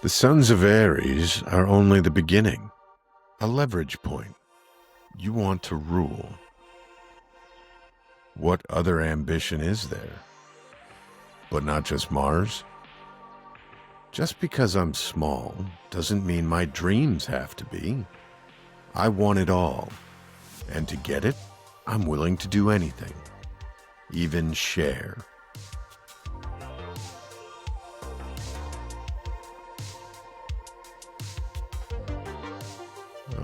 The sons of Ares are only the beginning, a leverage point. You want to rule. What other ambition is there? But not just Mars? Just because I'm small doesn't mean my dreams have to be. I want it all, and to get it, I'm willing to do anything, even share.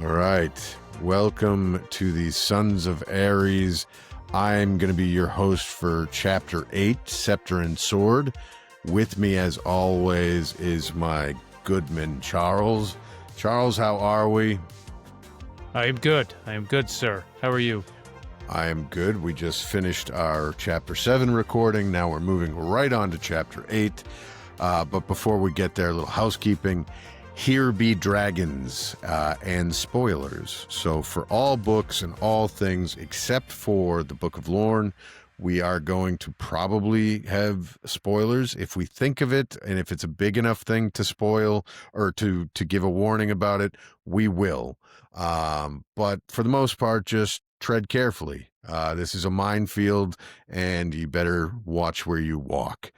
All right, welcome to the Sons of Ares. I'm going to be your host for Chapter 8, Scepter and Sword. With me, as always, is my goodman, Charles. Charles, how are we? I am good, sir. How are you? I am good. We just finished our Chapter 7 recording. Now we're moving right on to Chapter 8. But before we get there, a little housekeeping. Here be dragons and spoilers. So for all books and all things except for the Book of Lorne, we are going to probably have spoilers if we think of it, and if it's a big enough thing to spoil or to give a warning about it, we will. But for the most part, just tread carefully. This is a minefield, and you better watch where you walk.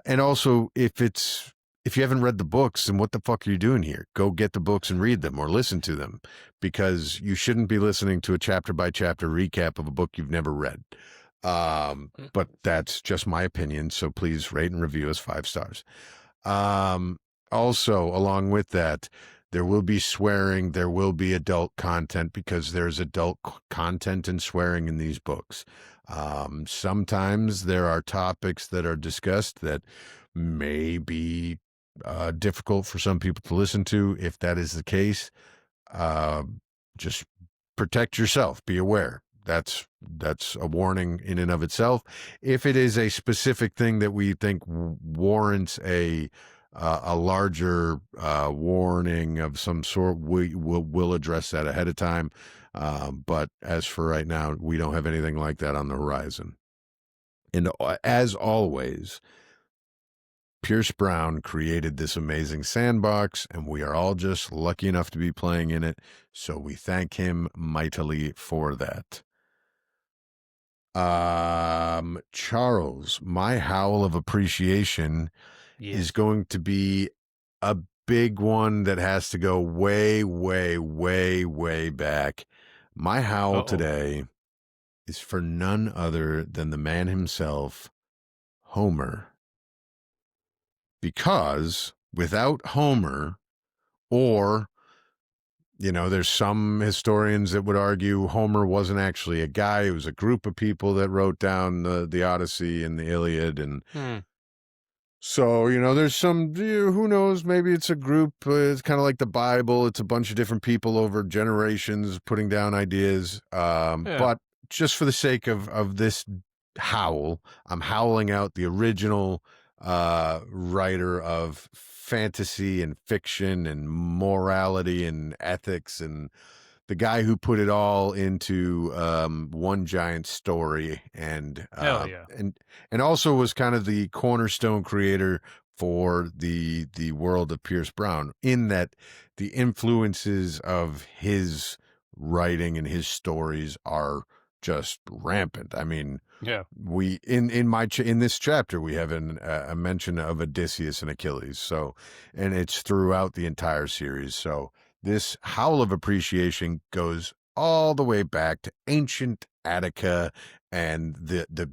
And also, if you haven't read the books, then what the fuck are you doing here? Go get the books and read them or listen to them, because you shouldn't be listening to a chapter by chapter recap of a book you've never read. But that's just my opinion. So please rate and review us 5 stars. Also, along with that, there will be swearing. There will be adult content, because there's adult content and swearing in these books. Sometimes there are topics that are discussed that may be difficult for some people to listen to. If that is the case, just protect yourself. Be aware. That's a warning in and of itself. If it is a specific thing that we think warrants a larger warning of some sort, we'll address that ahead of time. But as for right now, we don't have anything like that on the horizon. And as always, Pierce Brown created this amazing sandbox, and we are all just lucky enough to be playing in it, so we thank him mightily for that. Charles, my howl of appreciation is going to be a big one that has to go way, way, way, way back. My howl today is for none other than the man himself, Homer. Because without Homer, or, there's some historians that would argue Homer wasn't actually a guy. It was a group of people that wrote down the Odyssey and the Iliad. And so, there's some, who knows, maybe it's a group. It's kind of like the Bible. It's a bunch of different people over generations putting down ideas. But just for the sake of this howl, I'm howling out the original writer of fantasy and fiction and morality and ethics, and the guy who put it all into one giant story, and and also was kind of the cornerstone creator for the world of Pierce Brown, in that the influences of his writing and his stories are just rampant. I mean, we in this chapter we have a mention of Odysseus and Achilles. So, and it's throughout the entire series. So this howl of appreciation goes all the way back to ancient Attica and the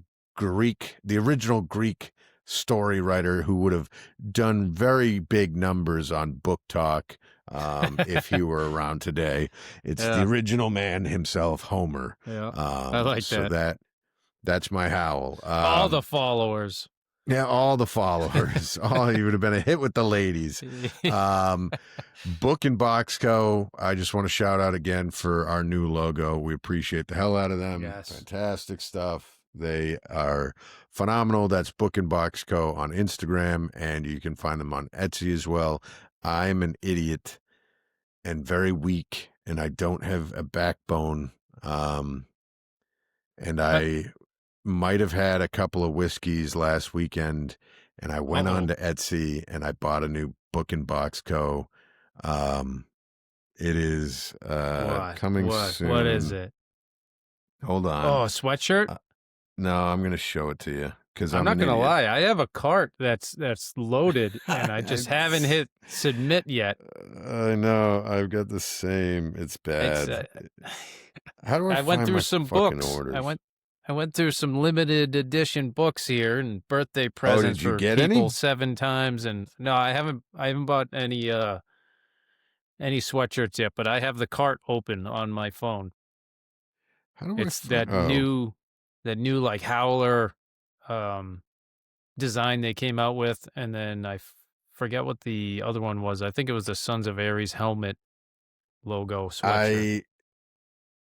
original Greek story writer who would have done very big numbers on Book Talk if he were around today. It's the original man himself, Homer. I like so that's my howl. All the followers. Yeah, all the followers. You would have been a hit with the ladies. Book and Box Co. I just want to shout out again for our new logo. We appreciate the hell out of them. Yes. Fantastic stuff. They are phenomenal. That's Book and Box Co. on Instagram, and you can find them on Etsy as well. I'm an idiot and very weak, and I don't have a backbone. And I might have had a couple of whiskeys last weekend, and I went on to Etsy and I bought a new Book and Box Co. Um, it is What? coming What is soon. it? Hold on. Oh, a sweatshirt? Uh, no, I'm gonna show it to you because I'm I'm not an gonna idiot. lie. I have a cart that's loaded, and I just haven't hit submit yet. I know. I've got the same. It's It's bad. How do I I went find through my some fucking books. orders? I went through some limited edition books here and birthday Oh, presents did you for get people any? 7 times. And no, I haven't bought any sweatshirts yet, but I have the cart open on my phone. How do I It's find? Oh, that new like Howler um design they came out with, and then forget what the other one was. I think it was the Sons of Ares helmet logo sweatshirt. I.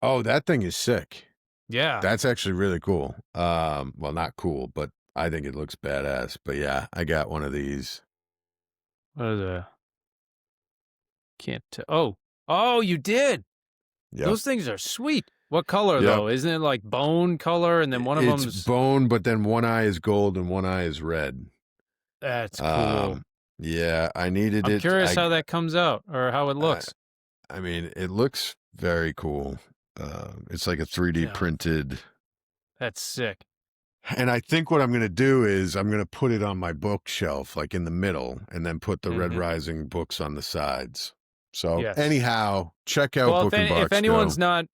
Oh, that thing is sick. Yeah. That's actually really cool. Well, not cool, but I think it looks badass. But yeah, I got one of these. What are the can't t- oh, you did. Yep. Those things are sweet. What color Yep. though? Isn't it like bone color and then one of It's them's bone, but then one eye is gold and one eye is red. that's cool. Um, yeah, I needed I'm it. curious how that comes out or how it I, looks. I mean, it looks very cool. It's like a 3D Yeah, printed. that's sick. And I think what I'm going to do is I'm going to put it on my bookshelf, like in the middle, and then put the Red Hmm. Rising books on the sides. So Yes. anyhow, check out Well, Book and if Box Go.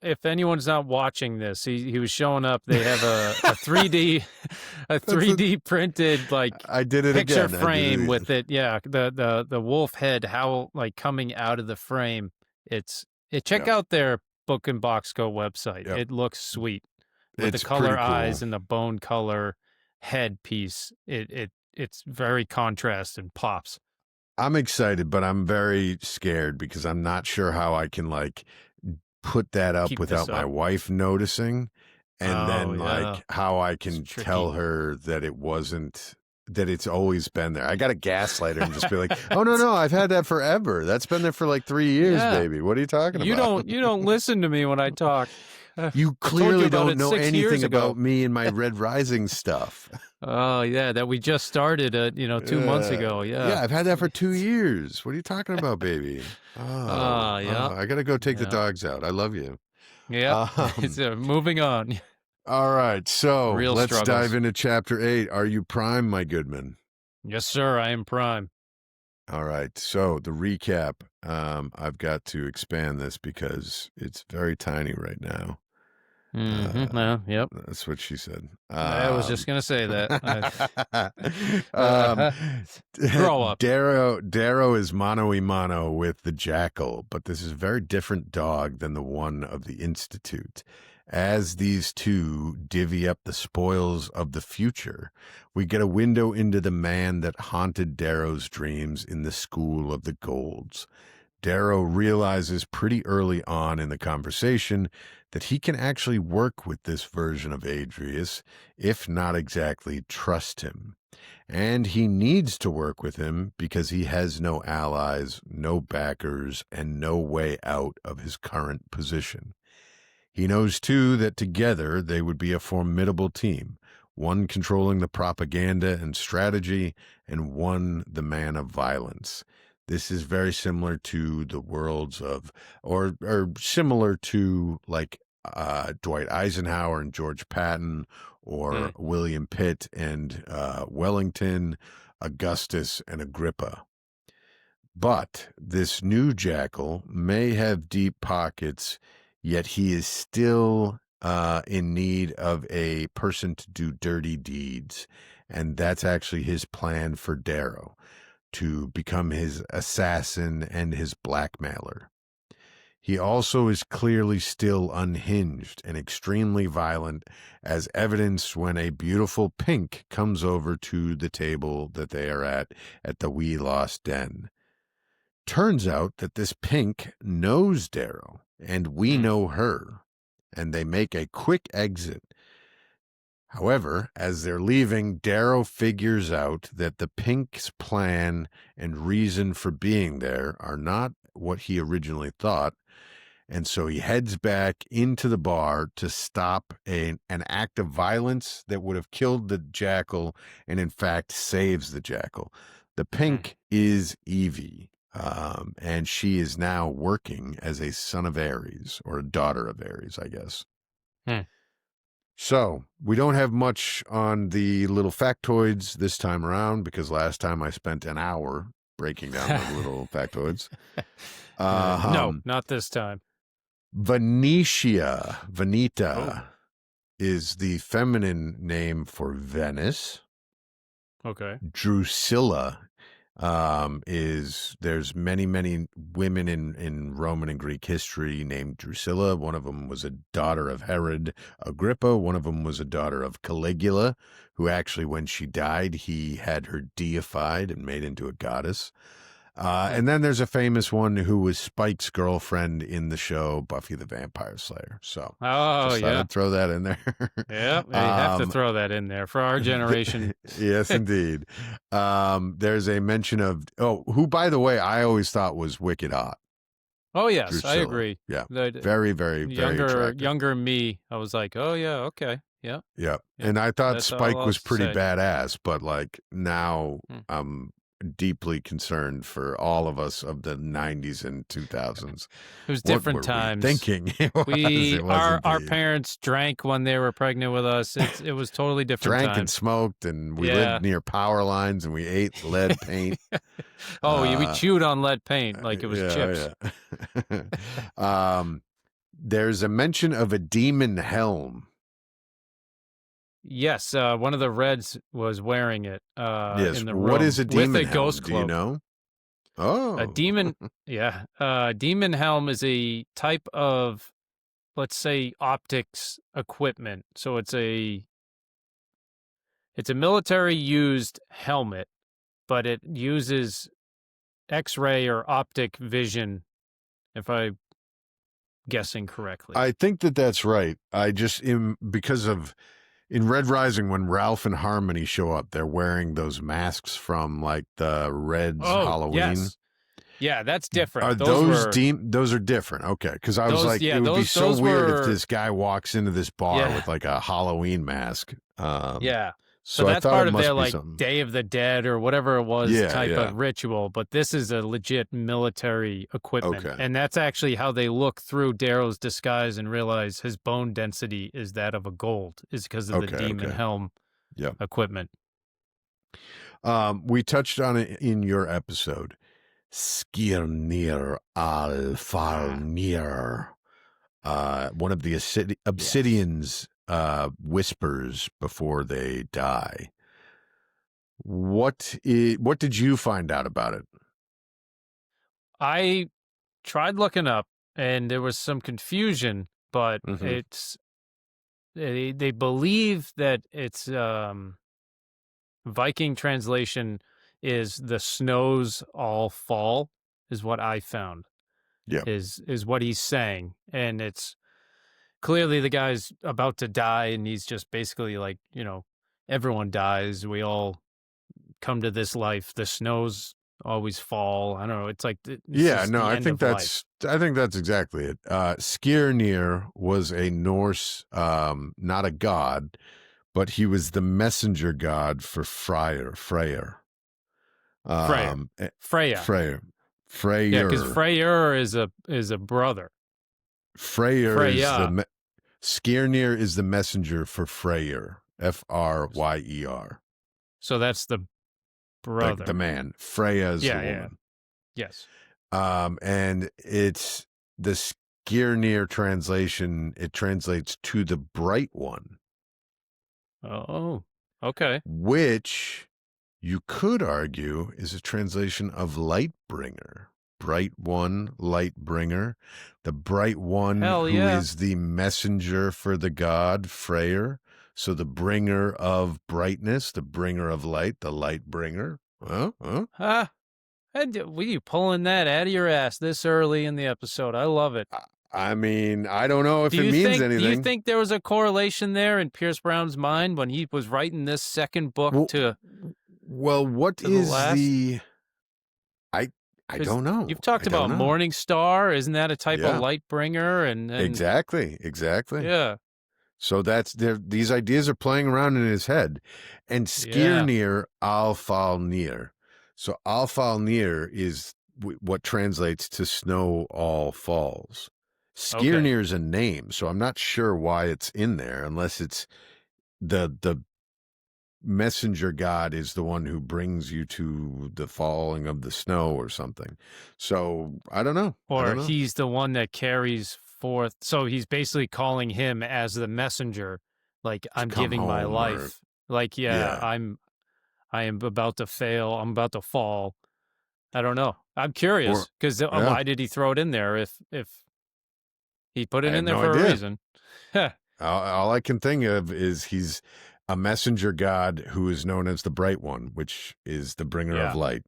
if anyone's not watching this, he was showing up. They have a 3D a That's 3D printed like I did it picture again. I did it frame again. with it. Yeah, the wolf head how like coming out of the frame. Check Yep. out their Book and Box Go website. Yep. It looks sweet with the It's pretty color cool. eyes and the bone color head piece. It's very contrast and pops. I'm excited, but I'm very scared because I'm not sure how I can like put that up Keep this without my up. wife noticing, and Oh then yeah, like how I it's can tricky. tell her that it wasn't that it's always been there. I got to gaslight her and just be like, "Oh no, I've had that forever. That's been there for like 3 years, Yeah. baby. What are you talking about?" You don't listen to me when I talk. You I told you clearly about don't it know 6 years anything ago. about me and my Red Rising stuff. Oh yeah, that we just started 2 months ago. Yeah, Yeah. I've had that for 2 years. What are you talking about, baby? Oh yeah. I gotta go take the Yeah. dogs out. I love you. Yep. Um, Moving on. all right, so Real let's dive struggles. into chapter 8. Are you prime, my goodman? Yes, sir. I am prime. All right, so the recap. I've got to expand this because it's very tiny right now. Mm-hmm. Yep. That's what she said. I was just gonna say that. um, Grow up. Darrow is mano a mano with the Jackal, but this is a very different dog than the one of the Institute. As these two divvy up the spoils of the future, we get a window into the man that haunted Darrow's dreams in the School of the Golds. Darrow realizes pretty early on in the conversation that he can actually work with this version of Adrius, if not exactly trust him. And he needs to work with him because he has no allies, no backers, and no way out of his current position. He knows, too, that together they would be a formidable team, one controlling the propaganda and strategy, and one the man of violence. This is very similar to the worlds of, or similar to like Dwight Eisenhower and George Patton, or Mm. William Pitt and Wellington, Augustus and Agrippa. But this new Jackal may have deep pockets, yet he is still in need of a person to do dirty deeds. And that's actually his plan for Darrow, to become his assassin and his blackmailer. He also is clearly still unhinged and extremely violent, as evidenced when a beautiful pink comes over to the table that they are at the We Lost Den. Turns out that this pink knows Darrow, and we Mm. know her, and they make a quick exit. However, as they're leaving, Darrow figures out that the pink's plan and reason for being there are not what he originally thought, and so he heads back into the bar to stop an act of violence that would have killed the Jackal, and in fact saves the Jackal. The Hmm. pink is Evie, and she is now working as a son of Ares, or a daughter of Ares, I guess. Hmm. So we don't have much on the little factoids this time around because last time I spent an hour breaking down the little factoids. No, not this time. Venetia, Oh, Veneta is the feminine name for Venice. okay. Drusilla is there's many women in Roman and Greek history named Drusilla. One of them was a daughter of Herod Agrippa. One of them was a daughter of Caligula, who actually, when she died, he had her deified and made into a goddess. Hmm. And then there's a famous one who was Spike's girlfriend in the show Buffy the Vampire Slayer. So Oh, just thought yeah. I'd throw that in there. Yeah, you have to um, throw that in there for our generation. yes, indeed. There's a mention of who, by the way, I always thought was wicked hot. Oh, yes, I Drusilla. agree. Yeah, The very attractive. younger me, I was like, "Oh, yeah, okay. Yeah, Yeah, yeah." and I thought That's all Spike I'll was pretty say. badass, but like now Hmm. I'm deeply concerned for all of us of the 90s and 2000s. It was What different were we times. thinking? It was Our indeed. parents drank when they were pregnant with us. It was totally different Drank and times. smoked, and we lived Yeah. near power lines, and we ate lead paint. Oh, yeah, we Uh, chewed on lead paint like it was chips. yeah, yeah. There's a mention of a demon helm. Yes, one of the Reds was wearing it Yes. in the What is room a with demon a helm? ghost Do you cloak. know? A Oh, demon, yeah, demon helm is a type of, let's say, optics equipment. So it's a military used helmet, but it uses X-ray or optic vision, if I'm guessing correctly. I think that's right. I just because of in Red Rising when Ralph and Harmony show up, they're wearing those masks from like the Reds Oh, Halloween. yes. Yeah, that's different. Are those those are different? Okay, because I was Those like, yeah, it would be so those weird if were this guy walks into this bar yeah. with like a Halloween mask. Yeah. So So I that's thought it part of their must be like something. Day of the Dead or whatever it was Yeah, type yeah. of ritual, but this is a legit military equipment. Okay, And that's actually how they look through Darrow's disguise and realize his bone density is that of a gold, is because of the demon okay. helm Yeah. equipment. We touched on it in your episode. Skirnir Ah, Alfarnir. One of the yes. obsidians whispers before they die. What did you find out about it? I tried looking up and there was some confusion, but Mm-hmm. they believe that it's Viking translation is the snows all fall is what I found Yeah. is what he's saying, and it's clearly the guy's about to die and he's just basically like, everyone dies, we all come to this life, the snows always fall. I don't know, it's like it's Yeah, just no, the I end think of life. that's exactly it. Skirnir was a Norse, not a god, but he was the messenger god for Freyr. Freya. Um, eh, Freya. Freyr, Yeah, because Freyr, Freyr is a brother. Freyr is Freya. Skirnir is the messenger for Freyr, Fryer, So that's the the brother. man. Freya is the Yeah, yeah. woman. Yes. And it's the Skirnir translation. It translates to the bright one, Oh, okay. which you could argue is a translation of Lightbringer. Bright one, Lightbringer, the bright one Hell who yeah. is the messenger for the god Freyr. So the bringer of brightness, the bringer of light, the light bringer. Huh? Huh? Were you pulling that out of your ass this early in the episode? I love it. I mean, I don't know if it means Do you anything. think there was a correlation there in Pierce Brown's mind when he was writing this second book Well, to what the is last? the? I I Because don't know. you've talked I don't about know. Morning Star, isn't that a type of Yeah, light bringer? And exactly. yeah, So that's there. These ideas are playing around in his head, and yeah. Skirnir Alfalnir. So Alfalnir is what translates to snow all falls. Okay. Skirnir is a name, so I'm not sure why it's in there unless it's the messenger god is the one who brings you to the falling of the snow or something. So I don't know. I Or don't know. he's the one that carries forth. So he's basically calling him as the messenger, like, To I'm come giving my home or life. Like, yeah, yeah. I am about to fail. I'm about to fall. I don't know. I'm Or curious because yeah. why did he throw it in there if he put I it in have there no for a idea. reason? All I can think of is he's a messenger god who is known as the Bright One, which is the bringer of Yeah. light.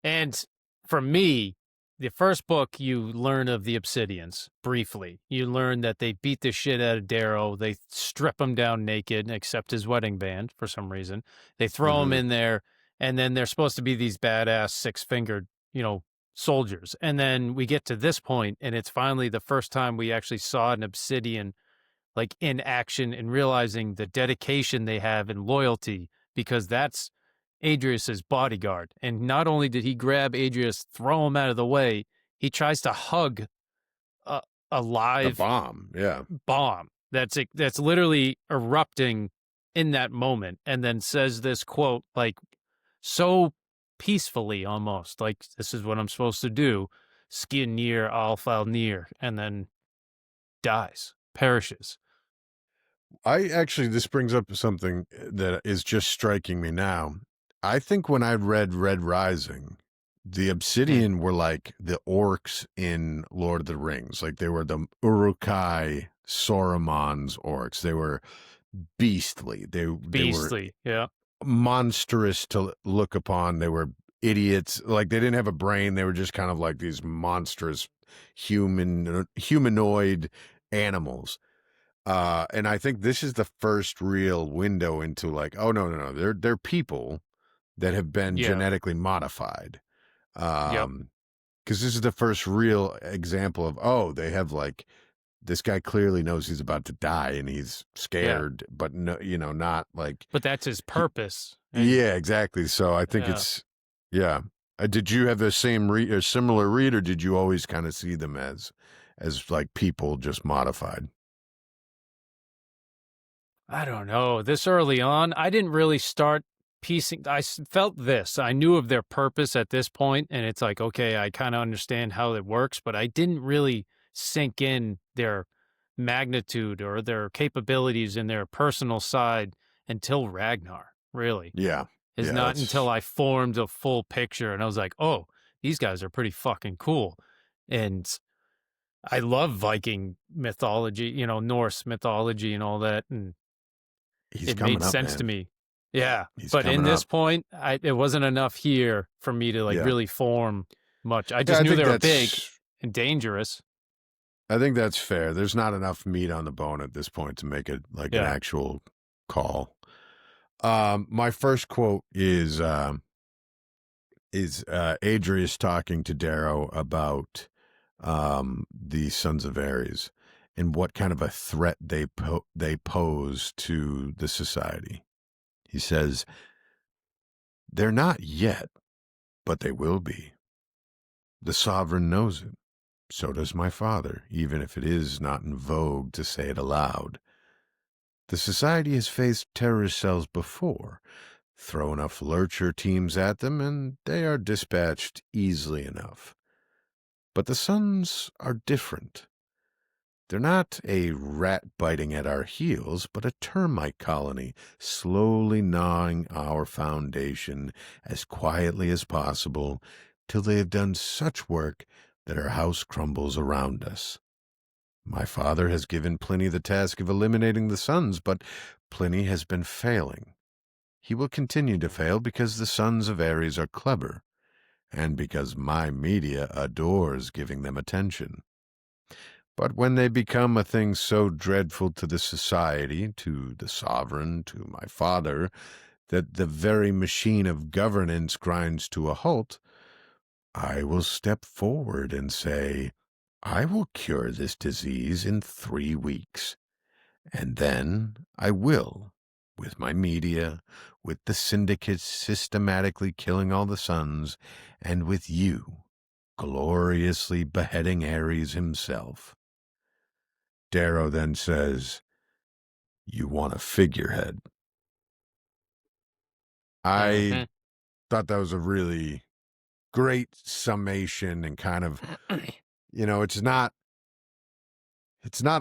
And for me, the first book, you learn of the Obsidians briefly. You learn that they beat the shit out of Darrow. They strip him down naked, except his wedding band for some reason. They throw him Hmm. in there, and then they're supposed to be these badass six-fingered, soldiers. And then we get to this point, and it's finally the first time we actually saw an Obsidian like in action and realizing the dedication they have and loyalty because that's Adrius's bodyguard. And not only did he grab Adrius, throw him out of the way, he tries to hug a, a The live bomb. Yeah. bomb that's literally erupting in that moment, and then says this quote like so peacefully almost like this is what I'm supposed to do. Skin near, I'll file near, and then dies, perishes. This brings up something that is just striking me now. I think when I read Red Rising, the Hmm. Obsidian were like the orcs in Lord of the Rings. Like they were the Uruk-hai Saruman's orcs. They were beastly. They were Beastly, yeah. monstrous to look upon. They were idiots. Like they didn't have a brain. They were just kind of like these monstrous humanoid animals. And I think this is the first real window into like, oh no, they're people that have been Yeah. genetically modified. Yep. Because this is the first real example of, oh, they have like this guy clearly knows he's about to die and he's Yeah. scared, but no, not like But that's his he, purpose. And yeah, exactly. So I think yeah. it's yeah. Did you have the same read or similar read, or did you always kind of see them as like people just modified? I don't know. This early on, I didn't really start piecing. Felt this. I knew of their purpose at this point, and it's like, okay, I kind of understand how it works, but I didn't really sink in their magnitude or their capabilities in their personal side until Ragnar, really. Yeah, Is yeah. not until That's I formed a full picture and I was like, oh, these guys are pretty fucking cool. And I love Viking mythology, Norse mythology and all that. And he's it coming made up, sense to man. me. Yeah. He's But in coming this up. point, it wasn't enough here for me to like Yeah. really form much. I Yeah, just knew they were big and dangerous. I think that's fair. There's not enough meat on the bone at this point to make it like an Yeah. actual call. My first quote is Adrius talking to Darrow about the Sons of Ares and what kind of a threat they pose to the society. He says, "They're not yet, but they will be. The sovereign knows it. So does my father, even if it is not in vogue to say it aloud. The society has faced terrorist cells before. Throw enough lurcher teams at them, and they are dispatched easily enough. But the Sons are different. They're not a rat biting at our heels, but a termite colony slowly gnawing our foundation as quietly as possible till they have done such work that our house crumbles around us. My father has given Pliny the task of eliminating the Sons, but Pliny has been failing. He will continue to fail because the Sons of Ares are clever, and because my media adores giving them attention. But when they become a thing so dreadful to the society, to the sovereign, to my father, that the very machine of governance grinds to a halt, I will step forward and say, I will cure this disease in 3 weeks. And then I will, with my media, with the syndicate systematically killing all the sons, and with you gloriously beheading Ares himself. Darrow then says, "You want a figurehead." I Mhm. thought that was a really great summation and kind of, it's not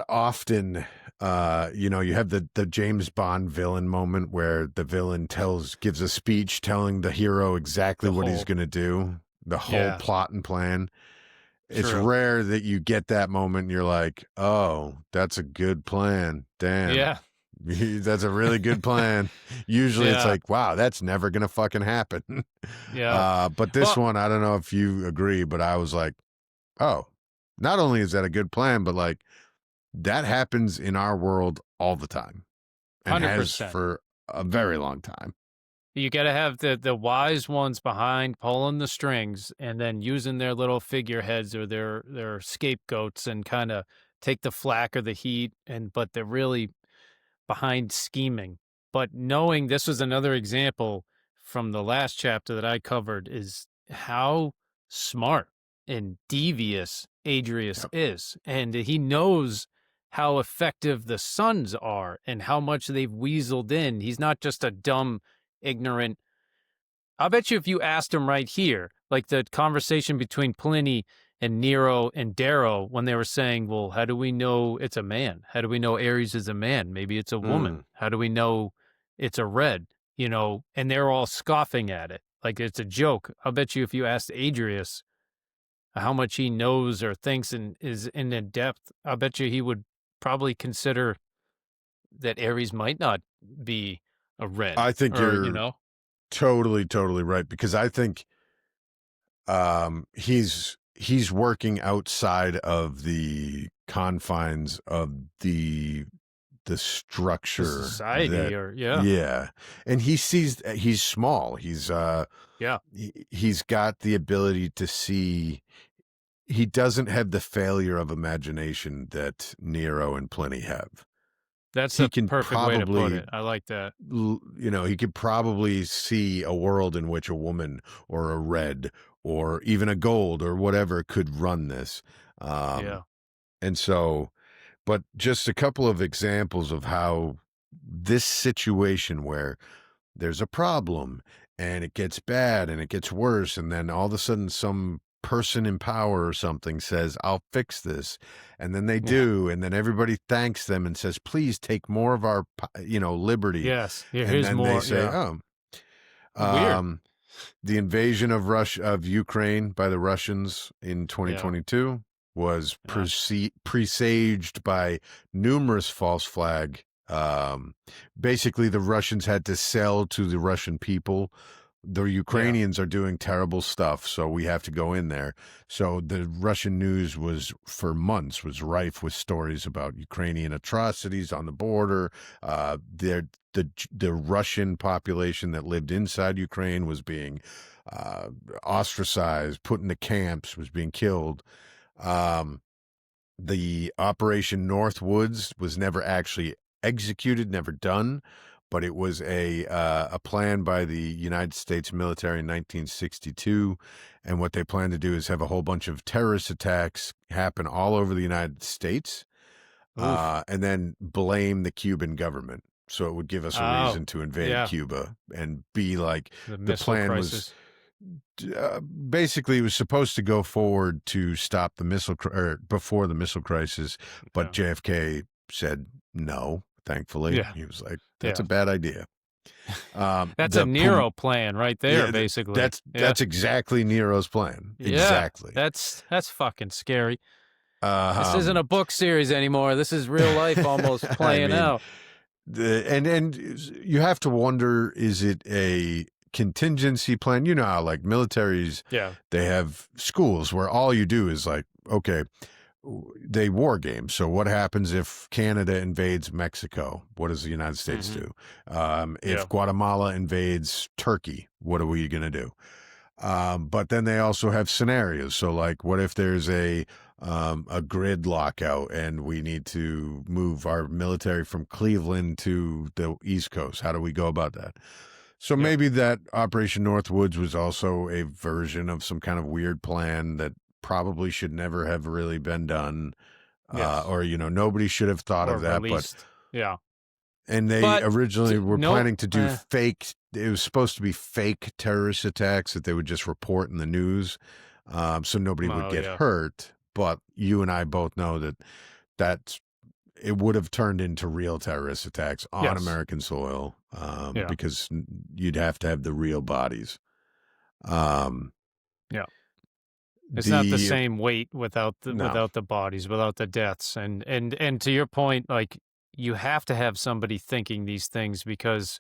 often, you have the James Bond villain moment where the villain gives a speech telling the hero exactly The what he's whole going to do, the whole yeah, plot and plan. It's true. rare that you get that moment and you're like, oh, that's a good plan. Damn. Yeah. That's a really good plan. Usually it's Yeah, like, wow, that's never going to fucking happen. yeah. But this Well, one, I don't know if you agree, but I was like, oh, not only is that a good plan, but like that happens in our world all the time and has 100%. for a very long time. You gotta have the wise ones behind pulling the strings and then using their little figureheads or their scapegoats and kinda take the flack or the heat, but they're really behind scheming. But knowing this was another example from the last chapter that I covered is how smart and devious Adrius Yep. is. And he knows how effective the sons are and how much they've weaseled in. He's not just a dumb, ignorant. I'll bet you if you asked him right here, like the conversation between Pliny and Nero and Darrow when they were saying, well, how do we know it's a man? How do we know Ares is a man? Maybe it's a Mm. woman. How do we know it's a red? And they're all scoffing at it. Like it's a joke. I'll bet you if you asked Adrius how much he knows or thinks and is in the depth, I'll bet you he would probably consider that Ares might not be a red I think or, you're totally, totally right because I think he's working outside of the confines of the the structure society that or, yeah, yeah, and he sees he's small, yeah. he's got the ability to see. He doesn't have the failure of imagination that Nero and Pliny have. That's He a can perfect way to put probably, it. I like that. he could probably see a world in which a woman or a red or even a gold or whatever could run this. Um, Yeah. and so, but just a couple of examples of how this situation where there's a problem and it gets bad and it gets worse. And then all of a sudden, some person in power or something says, I'll fix this. And then they Yeah. do. And then everybody thanks them and says, please take more of our, liberty. Yes. Here, And here's then they more. say, Yeah. oh, Weird. um, the invasion of Ukraine by the Russians in Yeah. 2022 was Yeah. presaged by numerous false flag. Basically, the Russians had to sell to the Russian people. The Yeah. Ukrainians are doing terrible stuff, so we have to go in there. So the Russian news was for months was rife with stories about Ukrainian atrocities on the border. The Russian population that lived inside Ukraine was being uh, ostracized, put into camps, was being killed. Um, the Operation Northwoods was never actually executed, never done, but it was a plan by the United States military in 1962. And what they plan to do is have a whole bunch of terrorist attacks happen all over the United States, Oof. and then blame the Cuban government. So it would give us a Oh, reason to invade yeah. Cuba and be like The the missile plan was crisis. basically it was supposed to go forward to stop the or before the missile crisis, but Yeah. JFK said no. Thankfully, Yeah. he was like, "That's a Yeah. bad idea." That's a The Nero plan right there, yeah, basically. Yeah. that's exactly Nero's plan. Yeah. Exactly. That's fucking scary. This Uh, isn't a um, book series anymore. This is real life almost I playing mean, out. and you have to wonder: is it a contingency plan? You know how like militaries, Yeah. they have schools where all you do is like, okay, they war games. So what happens if Canada invades Mexico? What does the United States Hmm. do? Yeah. If Guatemala invades Turkey, what are we going to do? But then they also have scenarios. So like, what if there's a grid lockout and we need to move our military from Cleveland to the East Coast? How do we go about that? So Yep. maybe that Operation Northwoods was also a version of some kind of weird plan that probably should never have really been done. Yes. Or, nobody should have thought Or of that. But, released. Yeah. and they But originally were no. planning to do fake, it was supposed to be fake terrorist attacks that they would just report in the news. So nobody would Oh get yeah. hurt. But you and I both know that that's it would have turned into real terrorist attacks on Yes. American soil, Yeah. because you'd have to have the real bodies. Um, Yeah. It's not the the same weight no, without the bodies, without the deaths, and to your point, like you have to have somebody thinking these things because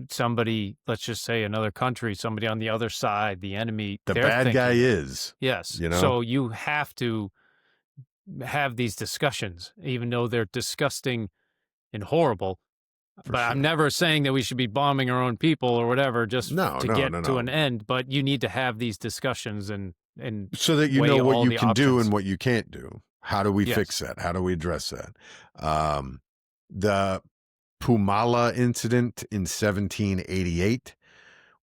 somebody, let's just say another country, somebody on the other side, the enemy, the they're bad guy thinking it. is, Yes. you know, So you have to have these discussions, even though they're disgusting and horrible. for But I'm sure. never saying that we should be bombing our own people or whatever just No, to no, get no, to an no. end. But you need to have these discussions and So that you know weigh what all you the can do options. and what you can't do. How do we fix Yes. that? How do we address that? The Pumala incident in 1788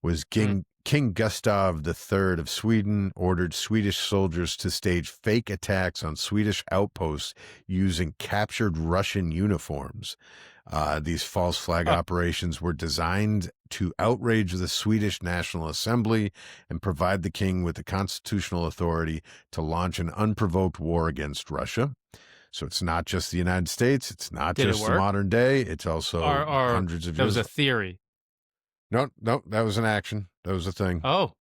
was Hmm. King Gustav III of Sweden ordered Swedish soldiers to stage fake attacks on Swedish outposts using captured Russian uniforms. These false flag Huh. operations were designed to outrage the Swedish National Assembly and provide the king with the constitutional authority to launch an unprovoked war against Russia. So it's not just the United States. It's not Did it just the work? modern day. It's also Or hundreds of that was years. a theory? No, no, that was an action. That was a thing. Oh.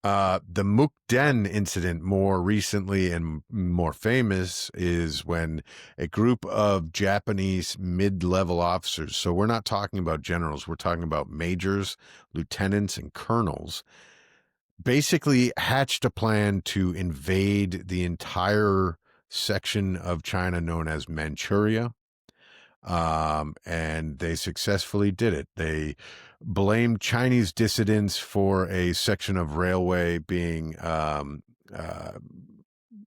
The Mukden incident, more recently and more famous, is when a group of Japanese mid-level officers, so we're not talking about generals, we're talking about majors, lieutenants, and colonels, basically hatched a plan to invade the entire section of China known as Manchuria. And they successfully did it. They blamed Chinese dissidents for a section of railway being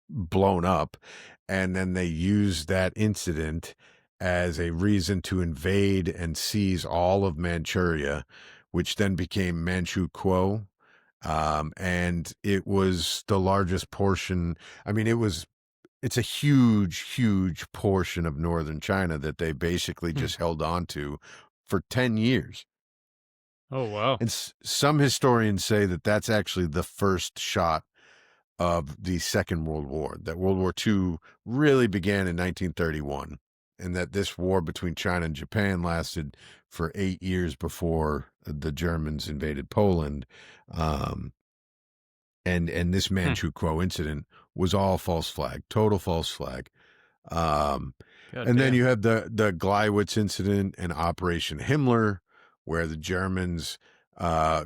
blown up, and then they used that incident as a reason to invade and seize all of Manchuria, which then became Manchu Kuo. And it was the largest portion. I mean, it's a huge, huge portion of northern China that they basically Hmm. just held on to for 10 years. Oh wow. And some historians say that that's actually the first shot of the Second World War, that World War II really began in 1931, and that this war between China and Japan lasted for 8 years before the Germans invaded Poland. Um, and this Hmm. Manchu Kuo incident was all false flag, total false flag. Um, God and then damn. you have the Gleiwitz incident and Operation Himmler, where the Germans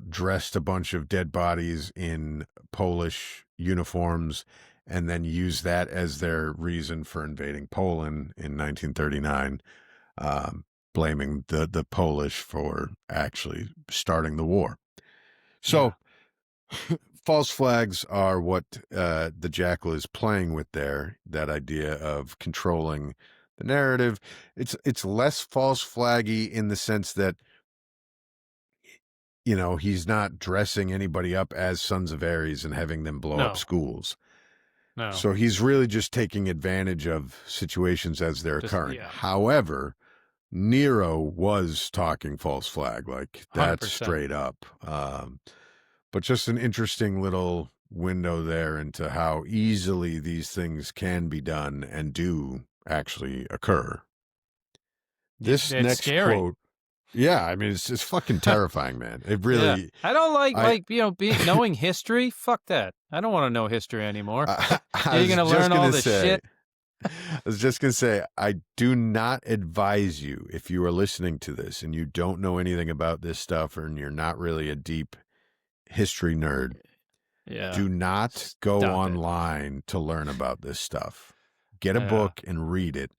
dressed a bunch of dead bodies in Polish uniforms and then used that as their reason for invading Poland in 1939, um, blaming the Polish for actually starting the war. Yeah. So false flags are what the Jackal is playing with there. That idea of controlling the narrative. It's less false flaggy in the sense that he's not dressing anybody up as Sons of Ares and having them blow up No. schools. No. So he's really just taking advantage of situations as they're Just occurring. yeah. However, Nero was talking false flag, like that's 100%. straight up. But just an interesting little window there into how easily these things can be done and do actually occur. This It's next scary. quote, yeah, I mean, it's fucking terrifying, man. It Yeah. really, I don't I, knowing history. Fuck that. I don't want to know history anymore. I You're was gonna just learn all gonna this say, shit. I do not advise you, if you are listening to this and you don't know anything about this stuff and you're not really a deep history nerd, Yeah. do not go Stop it. online to learn about this stuff. Get a Yeah. book and read it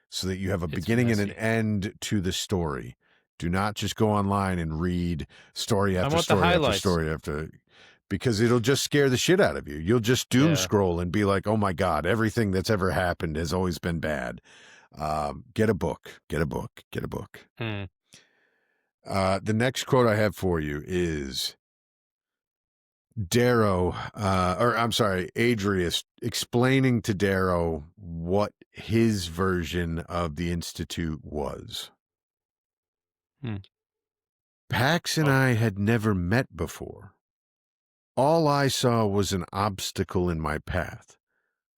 so that you have a It's beginning and an messy. end to the story. Do not just go online and read story I after want the story after highlights. story after, because it'll just scare the shit out of you. You'll just doom Yeah. scroll and be like, oh my God, everything that's ever happened has always been bad. Get a book, get a book, get a book. Hmm. The next quote I have for you is Darrow, or I'm sorry, Adrius explaining to Darrow what his version of the Institute was. Hmm. Pax and Oh, I had never met before. All I saw was an obstacle in my path.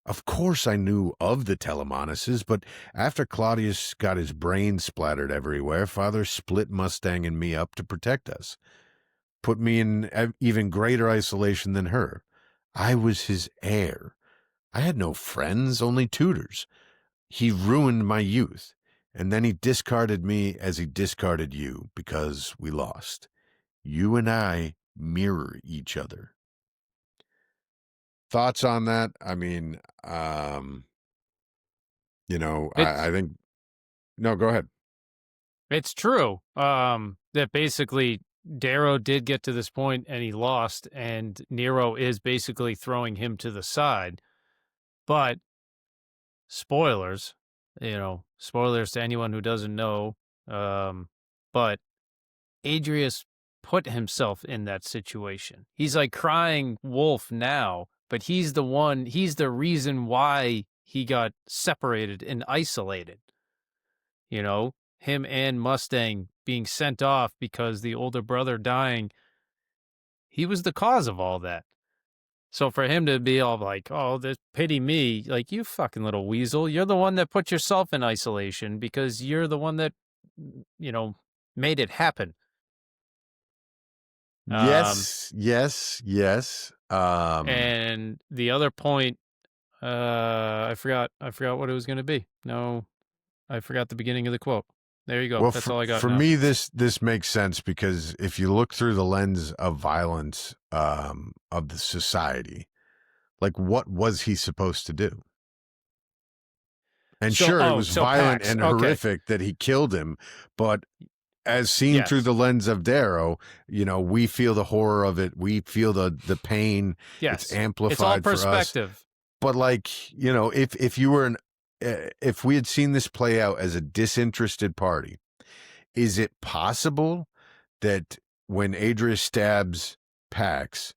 Of course I knew of the Telemonases, but after Claudius got his brains splattered everywhere, Father split Mustang and me up to protect us. Put me in even greater isolation than her. I was his heir. I had no friends, only tutors. He ruined my youth, and then he discarded me as he discarded you because we lost. You and I mirror each other. Thoughts on that? I mean, it's I think no. Go ahead. it's true. That basically Darrow did get to this point and he lost, and Nero is basically throwing him to the side. But spoilers, spoilers to anyone who doesn't know. But Adrius put himself in that situation. He's like crying wolf now, but he's the reason why he got separated and isolated. Him and Mustang being sent off because the older brother dying, he was the cause of all that. So for him to be all like, oh, this pity me, like, you fucking little weasel, you're the one that put yourself in isolation because you're the one that, you know, made it happen. Um, Yes, yes, yes. and the other point, I forgot what it was going to be. No, I forgot the beginning of the quote. There you go. Well, That's all I got for now. me, this makes sense because if you look through the lens of violence of the society, like what was he supposed to do? And sure, it was So violent Pax. and Okay. horrific that he killed him, but as seen through Yes. the lens of Darrow, we feel the horror of it. We feel the pain. It's Yes. It's all amplified for us. perspective. But if you were if we had seen this play out as a disinterested party, is it possible that when Adrius stabs Pax,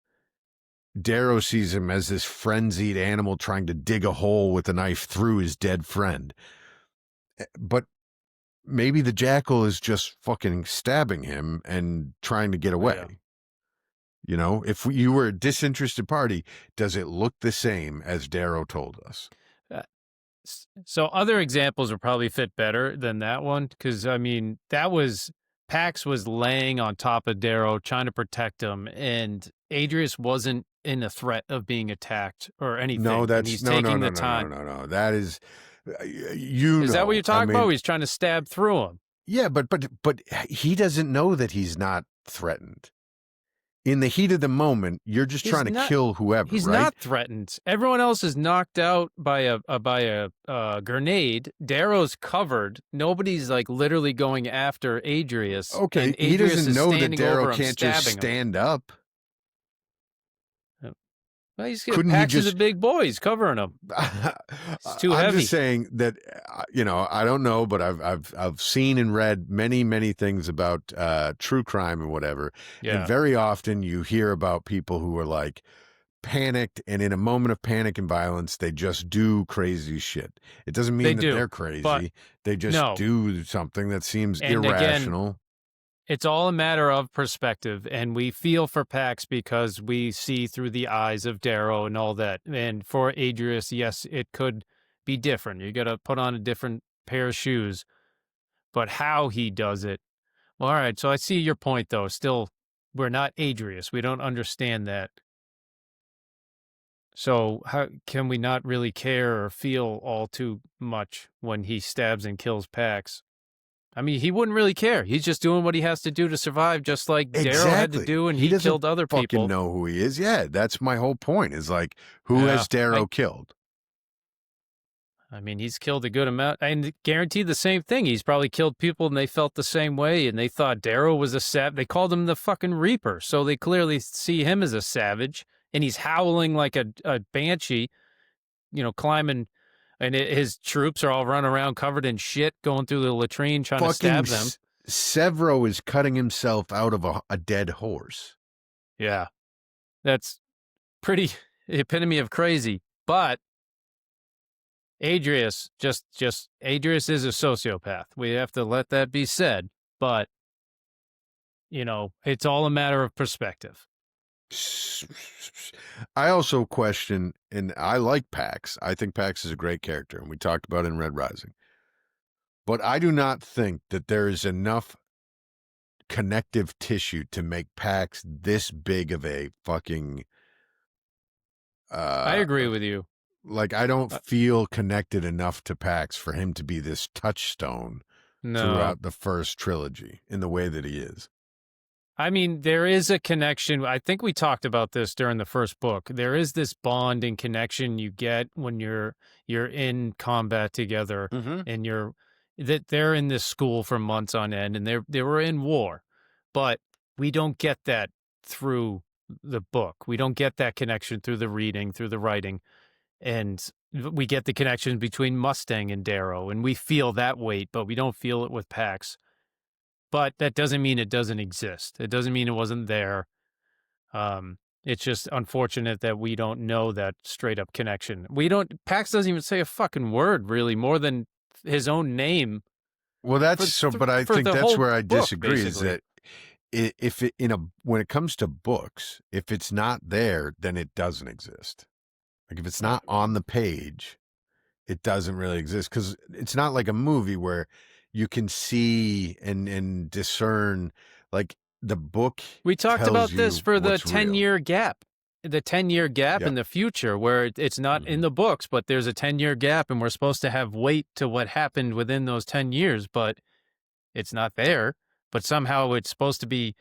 Darrow sees him as this frenzied animal trying to dig a hole with a knife through his dead friend? But maybe the Jackal is just fucking stabbing him and trying to get Yeah. away. If you were a disinterested party, does it look the same as Darrow told us? Uh, So other examples would probably fit better than that one because I mean Pax was laying on top of Darrow trying to protect him, and Adrius wasn't in a threat of being attacked or No, anything, and that's he's no, no, taking no, the no, no, time. no, no. That is, Is that what you're I talking mean, about? He's trying to stab through him. yeah, but he doesn't know that he's not threatened. In the heat of the moment, you're just He's trying to not. kill whoever, He's right? not threatened. Everyone else is knocked out by a grenade. Darrow's covered. Nobody's like literally going after Adrius, Okay, and he Adrius doesn't is know that standing Darrow over him, can't just stabbing him. stand up. Well, Couldn't he Pax is a just? big boy. He's covering him. It's too I'm heavy. just saying that I don't know, but I've seen and read many things about true crime and whatever, and Yeah, very often you hear about people who are like panicked, and in a moment of panic and violence, they just do crazy shit. It doesn't they mean that do. they're But crazy; they just no. do something that seems And again, irrational. it's all a matter of perspective, and we feel for Pax because we see through the eyes of Darrow and all that. And for Adrius, yes, it could be different. You got to put on a different pair of shoes. But how he does it, well, all right. So I see your point, though. Still, we're not Adrius. We don't understand that. So how can we not really care or feel all too much when he stabs and kills Pax? I mean, he wouldn't really care. He's just doing what he has to do to survive, just like Darrow had to Exactly. do, and He he doesn't killed other fucking people. know who he is. Yeah, that's my whole point. Is like, who Yeah, has Darrow killed? I mean, he's killed a good amount, and guaranteed the same thing. He's probably killed people, and they felt the same way, and they thought Darrow was a savage. They called him the fucking Reaper, so they clearly see him as a savage, and he's howling like a banshee, climbing, and his troops are all running around covered in shit, going through the latrine trying to Fucking stab them. Severo is cutting himself out of a dead horse. Yeah, that's pretty epitome of crazy. But Adrius, just Adrius is a sociopath. We have to let that be said. But it's all a matter of perspective. I also question, and I like Pax. I think Pax is a great character, and we talked about it in Red Rising. But I do not think that there is enough connective tissue to make Pax this big of a fucking I uh agree with you. like I don't feel connected enough to Pax for him to be this touchstone No, throughout the first trilogy in the way that he is. I mean, there is a connection. I think we talked about this during the first book. There is this bond and connection you get when you're in combat together, Mm-hmm. and they're in this school for months on end, and they were in war, but we don't get that through the book. We don't get that connection through the reading, through the writing, and we get the connection between Mustang and Darrow, and we feel that weight, but we don't feel it with Pax. But that doesn't mean it doesn't exist. It doesn't mean it wasn't there. It's just unfortunate that we don't know that straight up connection. Pax doesn't even say a fucking word really more than his own name Well, that's so, but I for think the that's whole where I book, disagree. Is basically. that if it when it comes to books, if it's not there, then it doesn't exist. Like if it's not on the page, it doesn't really exist because it's not like a movie where you can see and discern. Like the book We talked tells about this you for the what's real. 10-year gap. The 10-year gap Yeah. in the future where it's not in Mhm. the books, but there's a 10-year gap and we're supposed to have weight to what happened within those 10 years, but it's not there. But somehow it's supposed to be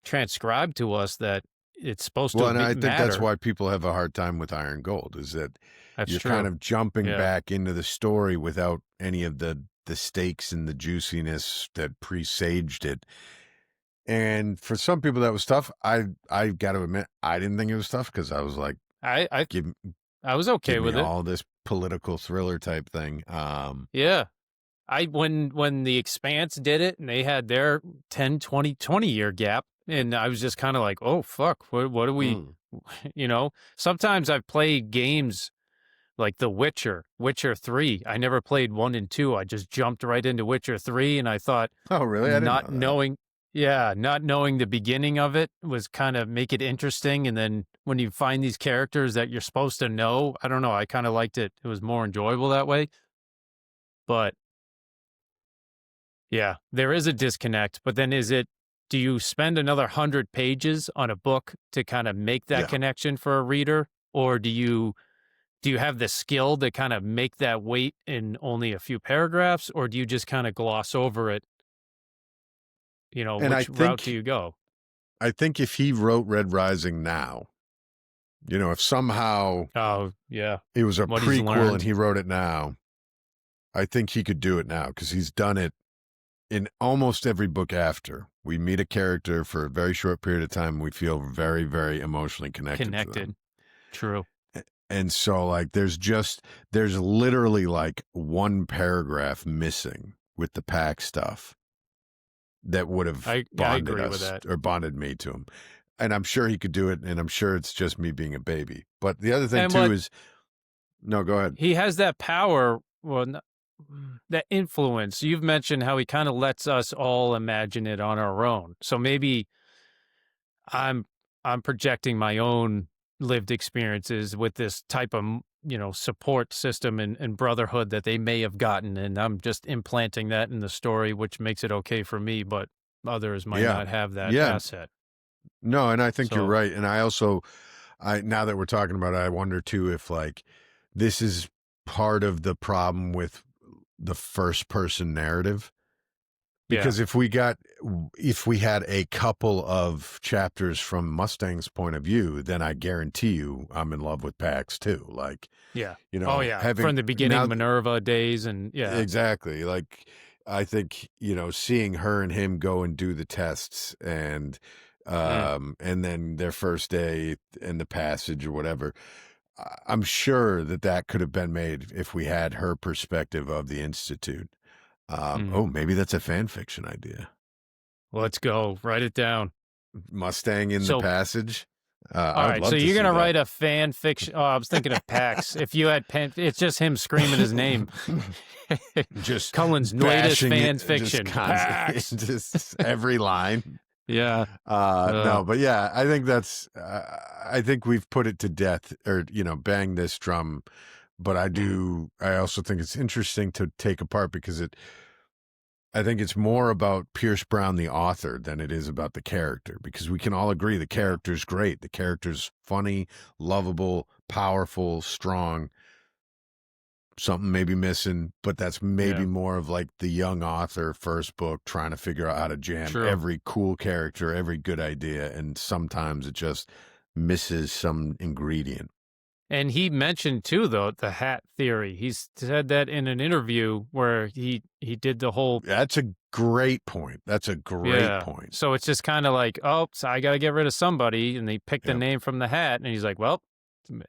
transcribed to us that it's supposed Well, to and I think that's matter. why people have a hard time with Iron Gold is that That's you're kind true. of jumping Yeah. back into the story without any of the stakes and the juiciness that presaged it. And for some people that was tough. I got to admit I didn't think it was tough because I was like, I I give I was give okay me with it. all this political thriller type thing. Yeah. I when the Expanse did it and they had their 10, 20-year gap, and I was just kind of like, "Oh fuck, what do we?" Mm. Sometimes I've played games like The Witcher 3. I never played 1 and 2. I just jumped right into Witcher 3, and I thought Oh, really? I didn't not know that. knowing yeah, not knowing the beginning of it was kind of make it interesting, and then when you find these characters that you're supposed to know, I don't know, I kind of liked it. It was more enjoyable that way. But yeah, there is a disconnect, but then do you spend another 100 pages on a book to kind of make that Yeah. connection for a reader? Or do you have the skill to kind of make that weight in only a few paragraphs? Or do you just kind of gloss over it? And Which route do you go? I think if he wrote Red Rising now, if somehow Oh, yeah. it was a What he's prequel and learned. he wrote it now, I think he could do it now because he's done it in almost every book after. We meet a character for a very short period of time. We feel very, very emotionally connected to them. Connected. True. And so, like, there's literally like one paragraph missing with the pack stuff that would have I bonded agree with us that. or bonded me to him. And I'm sure he could do it. And I'm sure it's just me being a baby. But the other thing, And too, what is no, go ahead. he has that power, well, that influence. You've mentioned how he kind of lets us all imagine it on our own. So maybe I'm I'm projecting my own lived experiences with this type of support system and brotherhood that they may have gotten, and I'm just implanting that in the story, which makes it okay for me, but others might Yeah. not have that Yeah. asset. No, and I think you're So right. And I also, now that we're talking about it, I wonder too if like this is part of the problem with the first person narrative. yeah, Because if we had a couple of chapters from Mustang's point of view, then I guarantee you I'm in love with Pax too. Like, yeah, oh yeah, having from the beginning now Minerva days, and yeah, exactly. Like I think, seeing her and him go and do the tests mm, and then their first day in the passage or whatever. I'm sure that could have been made if we had her perspective of the Institute. Mm. Oh, maybe that's a fan fiction idea. Let's go. Write it down. Mustang in the So, Passage. I all would right. So love to you're see gonna that. write a fan fiction. Oh, I was thinking of Pax. If you had pen, it's just him screaming his name. Just Cullen's latest bashing fan it, just fiction. constantly, Pax. just every line. Yeah. No, but yeah, I think that's. I think we've put it to death, or bang this drum. But I do. I also think it's interesting to take apart because I think it's more about Pierce Brown, the author, than it is about the character, because we can all agree the Yeah. character's great. The character's funny, lovable, powerful, strong. Something may be missing, but that's maybe Yeah. more of like the young author first book trying to figure out how to jam True. every cool character, every good idea. And sometimes it just misses some ingredient. And he mentioned too, though, the hat theory. He said that in an interview where he did the whole. That's a great point. That's a great Yeah. point. So it's just kind of like, oh, so I got to get rid of somebody, and they picked the Yep. name from the hat, and he's like, well,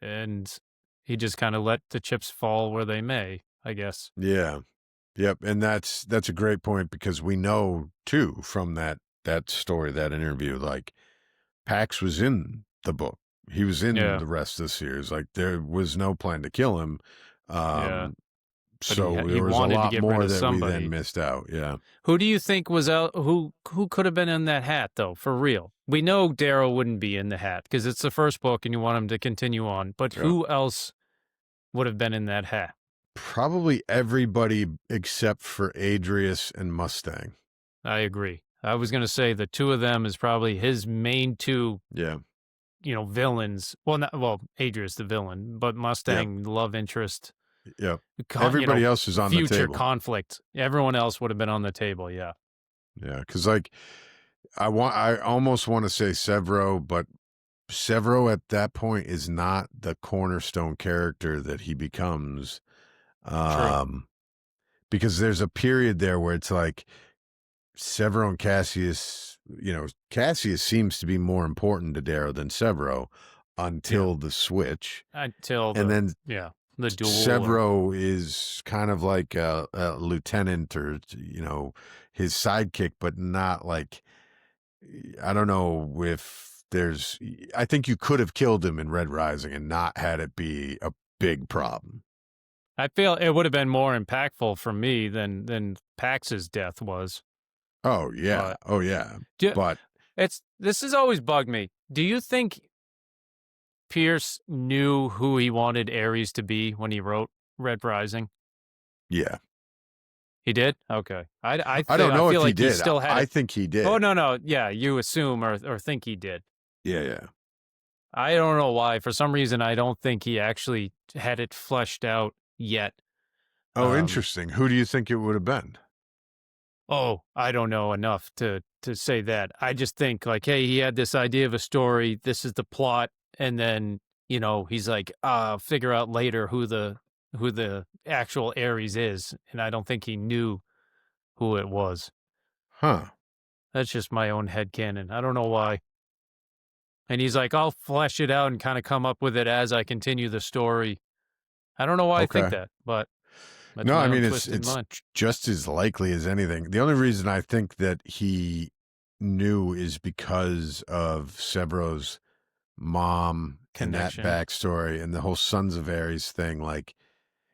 and he just kind of let the chips fall where they may, I guess. Yeah. Yep. And that's a great point because we know too from that story, that interview, like Pax was in the book. He was in Yeah. the rest of the series. Like there was no plan to kill him. Yeah. Um, But so he there was a wanted to lot get rid more of that we then somebody. missed out. Yeah. Who do you think was out? Who could have been in that hat though? For real, we know Darrow wouldn't be in the hat because it's the first book and you want him to continue on. But Yeah. who else would have been in that hat? Probably everybody except for Adrius and Mustang. I agree. I was going to say the two of them is probably his main two, Yeah. villains. Well, not well, Adrius the villain, but Yep. Mustang love interest. Yep. Everybody else is on the Future table. conflict. Everyone else would have been on the table. Yeah. Yeah. Because like I almost want to say Severo, but Severo at that point is not the cornerstone character that he becomes. True. Because there's a period there where it's like Severo and Cassius, Cassius seems to be more important to Darrow than Severo until the switch. Until And then the duel. Severo is kind of like a lieutenant or, his sidekick, but not like, I don't know if I think you could have killed him in Red Rising and not had it be a big problem. I feel it would have been more impactful for me than Pax's death was. Oh, yeah. But Oh, yeah. do, But this has always bugged me. Do you think Pierce knew who he wanted Ares to be when he wrote Red Rising? yeah. He did? Okay. I don't know feel if he like he did. still had I it. think he did. Oh, no. Yeah, you assume or think he did. Yeah. I don't know why. For some reason, I don't think he actually had it fleshed out yet. Oh, interesting. Who do you think it would have been? Oh, I don't know enough to say that. I just think like, hey, he had this idea of a story. This is the plot, and then he's like, figure out later who the actual Ares is, and I don't think he knew who it was. Huh. That's just my own headcanon. I don't know why. And he's like, I'll flesh it out and kind of come up with it as I continue the story. I don't know why I think Okay. that, but that's No, my I own mean twisted mind. just as likely as anything. The only reason I think that he knew is because of Severo's mom Connection. and that backstory and the whole Sons of Ares thing. Like,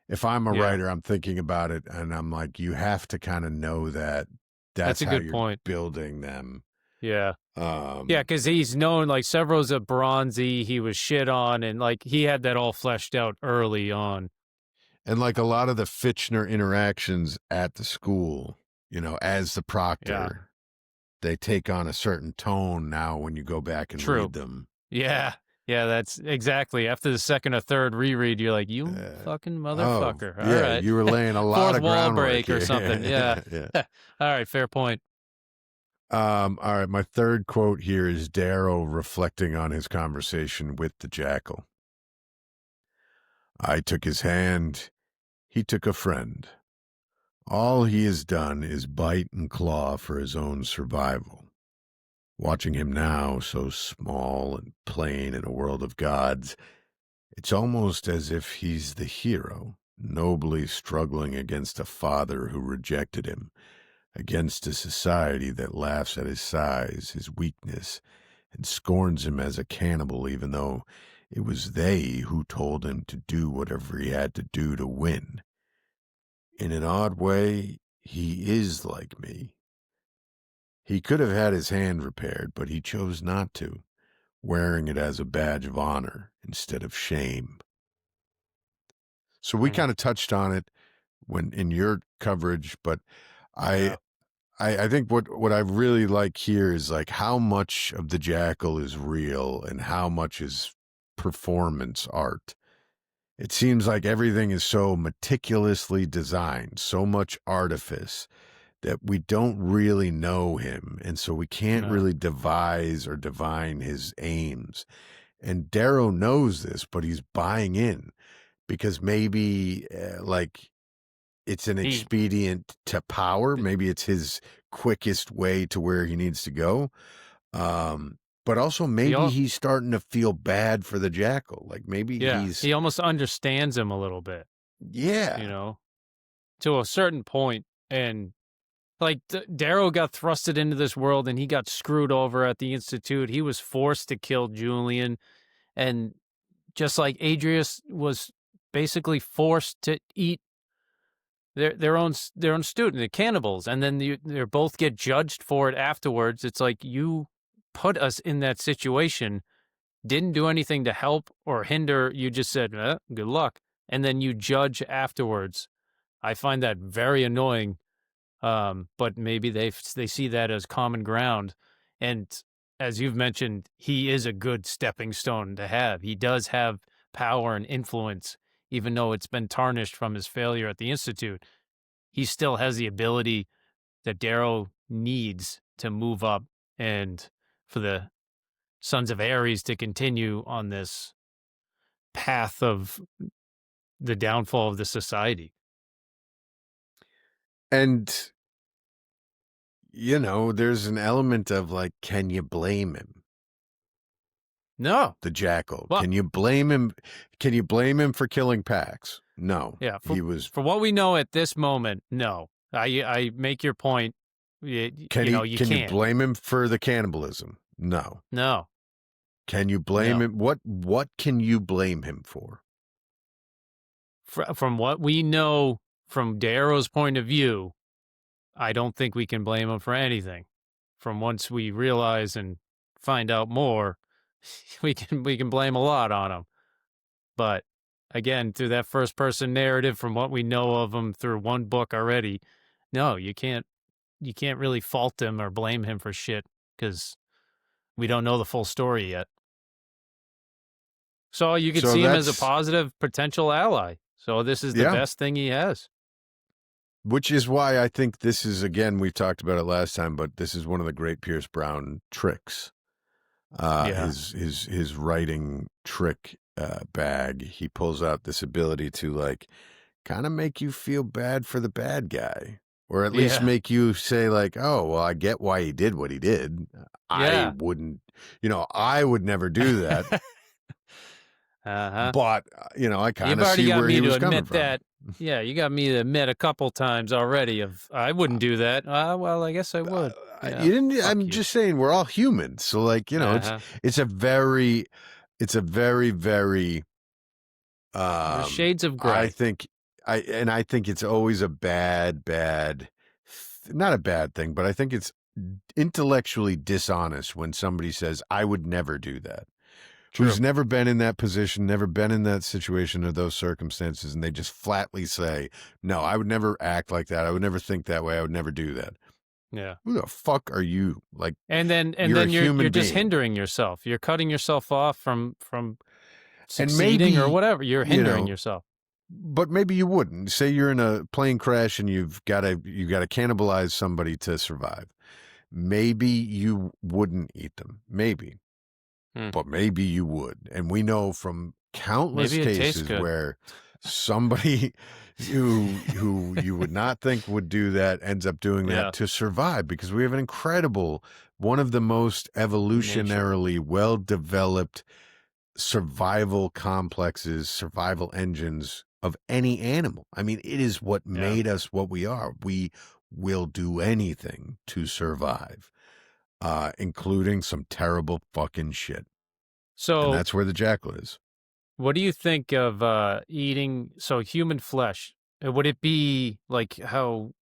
if I'm a Yeah. writer, I'm thinking about it, and I'm like, you have to kind of know that that's a how good you're point. building them. Yeah. Yeah, because he's known, like, Severo's a bronzy, he was shit on, and, like, he had that all fleshed out early on. And like a lot of the Fitchner interactions at the school, as the proctor, they take on a certain tone now when you go back and True. read them. Yeah. Yeah, that's exactly. After the second or third reread, you're like, you fucking motherfucker. Oh, All yeah, right. you were laying a lot Fourth of wall groundwork break here. or something. Yeah. Yeah. All right, fair point. All right, my third quote here is Darrow reflecting on his conversation with the Jackal. I took his hand. He took a friend. All he has done is bite and claw for his own survival. Watching him now, so small and plain in a world of gods, it's almost as if he's the hero, nobly struggling against a father who rejected him, against a society that laughs at his size, his weakness, and scorns him as a cannibal, even though it was they who told him to do whatever he had to do to win. In an odd way, he is like me. He could have had his hand repaired, but he chose not to, wearing it as a badge of honor instead of shame. So we Mm, kind of touched on it when in your coverage, but I yeah. I think what I really like here is like how much of the Jackal is real and how much is performance art. It seems like everything is so meticulously designed, so much artifice that we don't really know him, and so we can't No. really devise or divine his aims. And Darrow knows this, but he's buying in because maybe like it's an He expedient to power. th- Maybe it's his quickest way to where he needs to go. But also he maybe all he's starting to feel bad for the Jackal. Like maybe yeah, he's, he almost understands him a little bit, you yeah, know, to a certain point. And like Darrow got thrusted into this world and he got screwed over at the Institute. He was forced to kill Julian. And just like Adrius was basically forced to eat their own student, the cannibals, and then they both get judged for it afterwards. It's like you put us in that situation, didn't do anything to help or hinder. You just said, "Good luck," and then you judge afterwards. I find that very annoying. But maybe they see that as common ground, and as you've mentioned, he is a good stepping stone to have. He does have power and influence, even though it's been tarnished from his failure at the Institute. He still has the ability that Darrow needs to move up and for the Sons of Ares to continue on this path of the downfall of the society. and there's an element of like, can you blame him? No. The Jackal. Well, Can you blame him? Can you blame him for killing Pax? No, yeah, he was. for what we know at this moment, no. I make your point. You Can you can't. blame him for the cannibalism? No. No, Can you blame no. him? What can you blame him for? From what we know from Darrow's point of view, I don't think we can blame him for anything. From once we realize and find out more, we can blame a lot on him. But again, through that first person narrative, from what we know of him through one book already, no, you can't really fault him or blame him for shit because we don't know the full story yet. So you could So see him as a that's, positive potential ally. So this is the yeah, best thing he has. which is why I think this is, again, we talked about it last time, but this is one of the great Pierce Brown tricks. Yeah. His writing trick bag. He pulls out this ability to like kind of make you feel bad for the bad guy, or at least Yeah. make you say like, "Oh, well, I get why he did what he did. I Yeah. wouldn't, I would never do that, Uh-huh. but I kind You've of already see got where he me to was coming admit from." that. Yeah, you got me to admit a couple times already of I wouldn't do that. Well, I guess I would. Yeah. You didn't. Fuck I'm you. just saying we're all humans, so like Uh-huh. it's a very, very There's shades of I gray. think I think it's always a bad not a bad thing, but I think it's intellectually dishonest when somebody says, "I would never do that." True. Who's never been in that position, never been in that situation or those circumstances, and they just flatly say, "No, I would never act like that. I would never think that way. I would never do that." Yeah. Who the fuck are you? Like, And you're a then you're human just being. hindering yourself. You're cutting yourself off from And succeeding or maybe, whatever. You're you hindering know, yourself. but maybe you wouldn't. Say you're in a plane crash and you got to cannibalize somebody to survive. Maybe you wouldn't eat them. Maybe. Hmm. But maybe you would. And we know from countless Maybe it tastes cases good. where somebody who you would not think would do that ends up doing that Yeah. to survive, because we have an incredible, one of the most Nature. evolutionarily well developed survival complexes, survival engines of any animal. I mean, it is what Yeah. made us what we are. We will do anything to survive, including some terrible fucking shit. And So, that's where the jackal is. what do you think of eating human flesh? Would it be like how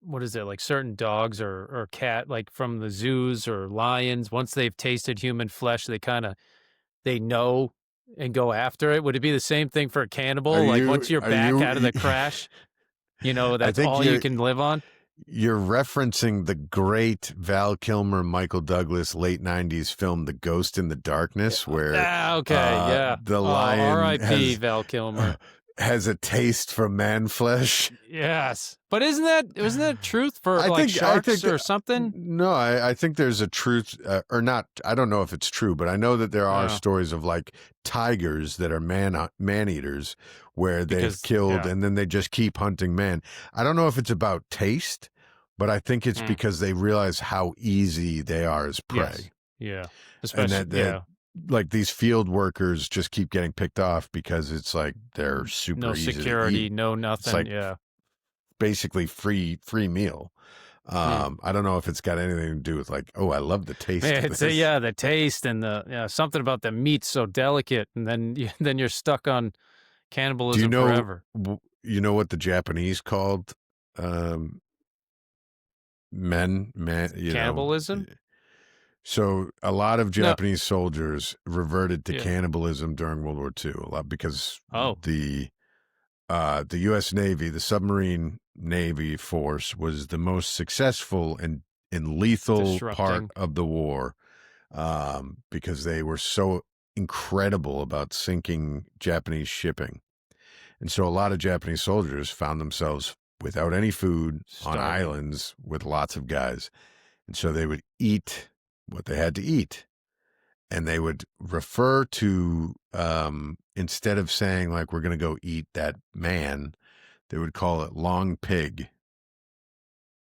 what is it like certain dogs or cat like from the zoos or lions once they've tasted human flesh they know and go after it? Would it be the same thing for a cannibal? Like once you're Are back out of you, the crash, I that's think all you can live on? you're referencing the great Val Kilmer, Michael Douglas late 90s film, The Ghost in the Yeah. Darkness, where Ah, okay, yeah. the Oh, lion R.I.P. Val Kilmer. has a taste for man flesh. Yes, but isn't that truth for like I sharks think or that something? no, I think there's a truth or not. I don't know if it's true, but I know that there are Oh, stories of like tigers that are man eaters where they've because killed yeah, and then they just keep hunting man. I don't know if it's about taste, but I think it's mm, because they realize how easy they are as yes, prey, yeah, and especially that yeah, like these field workers just keep getting picked off because it's like they're no super easy to eat. security, no It's nothing, like yeah. basically free meal. Mm. I don't know if it's got anything to do with like, oh, I love the taste Man, of it's this. yeah, the taste and the something about the meat's so delicate, and then then you're stuck on Do you cannibalism know forever. you know what the Japanese called um man, Cannibalism? so a lot of No. Japanese soldiers reverted to Yeah. cannibalism during World War II, a lot because Oh, the US Navy, the submarine Navy force was the most successful and lethal part disrupting. of the war, because they were so incredible about sinking Japanese shipping. And so a lot of Japanese soldiers found themselves without any food on Starving. islands with lots of guys. And so they would eat what they had to eat. And they would refer to, instead of saying, like, we're going to go eat that man, they would call it long pig.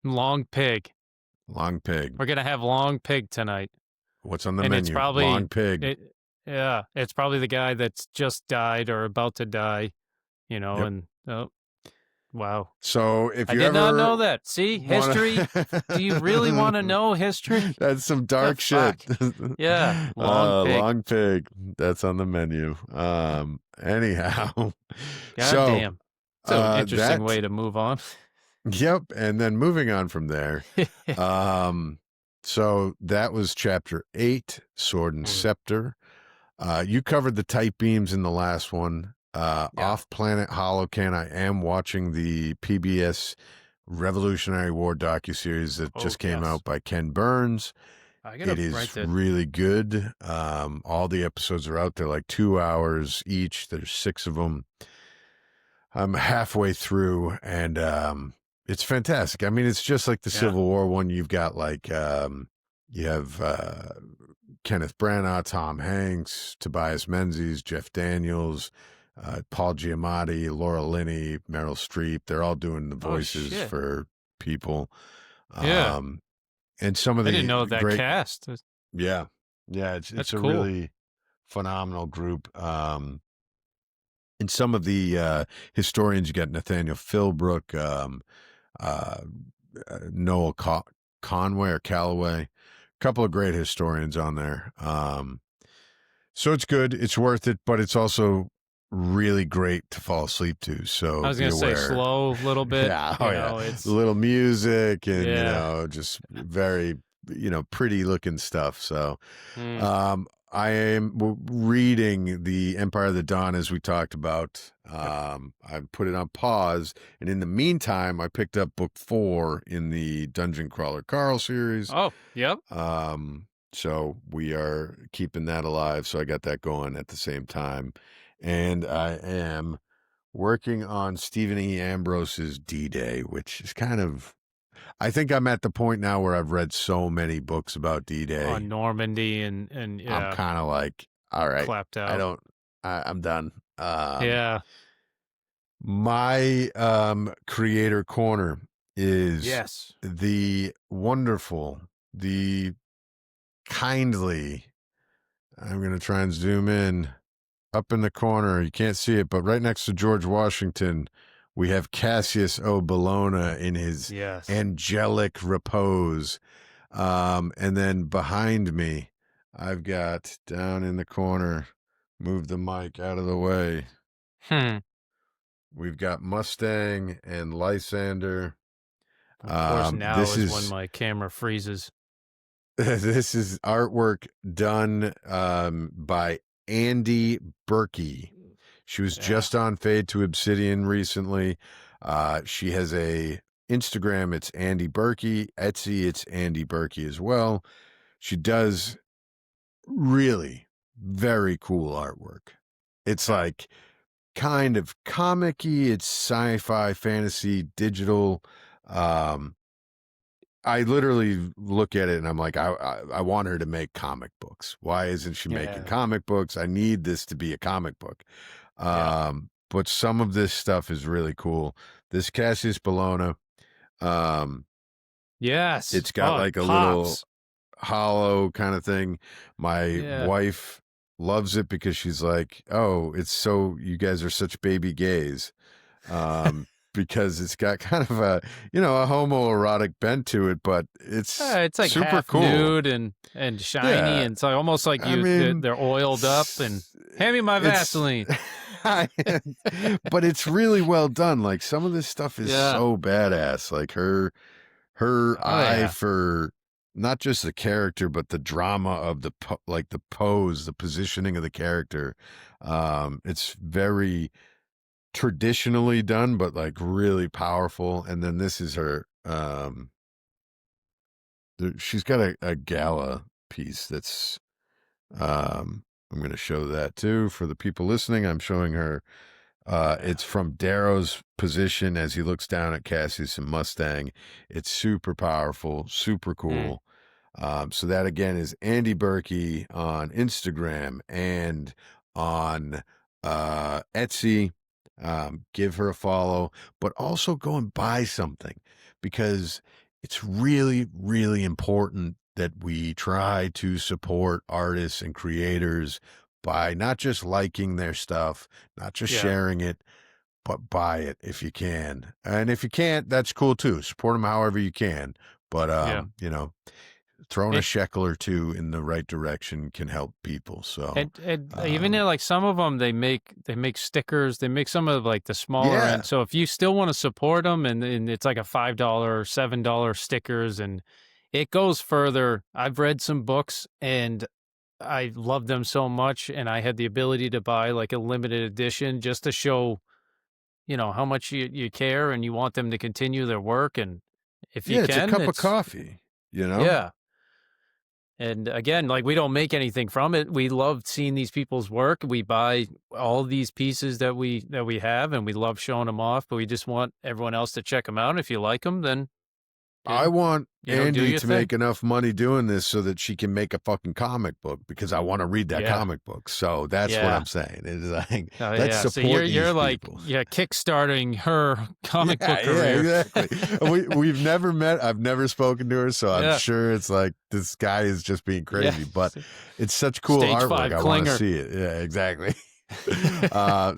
Long pig. Long pig. We're gonna have long pig tonight. What's on the And it's menu? Long probably pig. it yeah, it's probably the guy that's just died or about to die, Yep. and oh, wow. So if I you did not ever know that. See? want History? Do you really wanna to, know history? that's some The dark shit. fuck? Yeah, long pig. Long pig. That's on the menu. Anyhow, God so damn. So, interesting that way to move on. yep. And then moving on from there. Um, so that was chapter 8, Sword and Mm, Scepter. You covered the tight beams in the last one. yeah. Off Planet Holocan. I am watching the PBS Revolutionary War docuseries that Oh, just came yes. out by Ken Burns. I It gotta write is that really good. All the episodes are out there, like 2 hours each. There's 6 of them. I'm halfway through, and it's fantastic. I mean, it's just like the yeah. Civil War one. You've got like you have Kenneth Branagh, Tom Hanks, Tobias Menzies, Jeff Daniels, Paul Giamatti, Laura Linney, Meryl Streep. They're all doing the Oh, voices shit. for people. Yeah. Um, and some of I didn't the know that great, cast. yeah, yeah, That's it's a cool. really phenomenal group. And some of the historians, you got Nathaniel Philbrook, uh, Noel Conway or Calloway, a couple of great historians on there. So it's good, it's worth it, but it's also really great to fall asleep to. I So was be gonna say aware. slow a little bit, Yeah, oh yeah, a it's little music and yeah. just very pretty looking stuff. So Mm, um, I am reading the Empire of the Dawn as we talked about. yep. I put it on pause, and in the meantime, I picked up book 4 in the Dungeon Crawler Carl series. Oh, yep. So we are keeping that alive. So I got that going at the same time, and I am working on Stephen E. Ambrose's D-Day, which is kind of. I think I'm at the point now where I've read so many books about D-Day. On Normandy and I'm yeah, kind of like, all right, clapped I out. don't, I'm done. Yeah. My creator corner is Yes. the wonderful, the kindly. I'm gonna try and zoom in. up in the corner, you can't see it, but right next to George Washington, we have Cassius Bellona in his Yes. angelic repose. And then behind me, I've got down in the corner, move the mic out of the way. Hmm. We've got Mustang and Lysander. Of course, now This is when is my camera freezes. this is artwork done by Andy Berkey. She was Yeah. just on Fade to Obsidian recently. She has a Instagram, it's Andy Berkey. Etsy, it's Andy Berkey as well. She does really very cool artwork. It's Yeah. like kind of comic-y, it's sci-fi, fantasy, digital. I literally look at it and I'm like, I want her to make comic books. Why isn't she making Yeah. comic books? I need this to be a comic book. Yeah. But some of this stuff is really cool. This Cassius Bellona, Yes. it's got Oh, it like a little pops. hollow kind of thing. My Yeah. wife loves it because she's like, oh, it's so, you guys are such baby gays. Because it's got kind of a, a homoerotic bent to it, but it's It's like super half cool. nude and shiny, Yeah. and it's like almost like I mean, they're oiled up. And hand me my it's, Vaseline. but it's really well done. Like some of this stuff is Yeah. so badass. Like her Oh eye yeah. for not just the character, but the drama of the pose, the positioning of the character. It's very traditionally done, but like really powerful. And then this is her. She's got a gala piece that's. I'm going to show that too for the people listening. I'm showing her. Yeah. It's from Darrow's position as he looks down at Cassius and Mustang. It's super powerful, super Mm. cool. So that again is Andy Berkey on Instagram and on Etsy. Give her a follow, but also go and buy something because it's really, really important that we try to support artists and creators by not just liking their stuff, not just Yeah. sharing it, but buy it if you can. And if you can't, that's cool too. Support them however you can. But Yeah. throwing a It, shekel or two in the right direction can help people. So, and even though, like, some of them, they make stickers. They make some of like the smaller yeah, end. So if you still want to support them, and it's like a $5, $7 stickers, and it goes further. I've read some books and I love them so much, and I had the ability to buy like a limited edition just to show, how much you care and you want them to continue their work. And if you yeah, it's a can, cup of it's, coffee, you know? yeah. And again, like, we don't make anything from it. We love seeing these people's work. We buy all these pieces that we have, and we love showing them off. But we just want everyone else to check them out. And if you like them, then I want do Andy your to thing. make enough money doing this so that she can make a fucking comic book because I want to read that Yeah, comic book. So that's what yeah, I'm saying. It's like, oh let's yeah. So support you're these like, people. yeah, kickstarting her Yeah, comic book yeah, career. exactly. We've never met. I've never spoken to her, so I'm Yeah, sure it's like this guy is just being yeah. crazy. But it's such cool Stage artwork. 5 I want to clinger. see it. Yeah, exactly.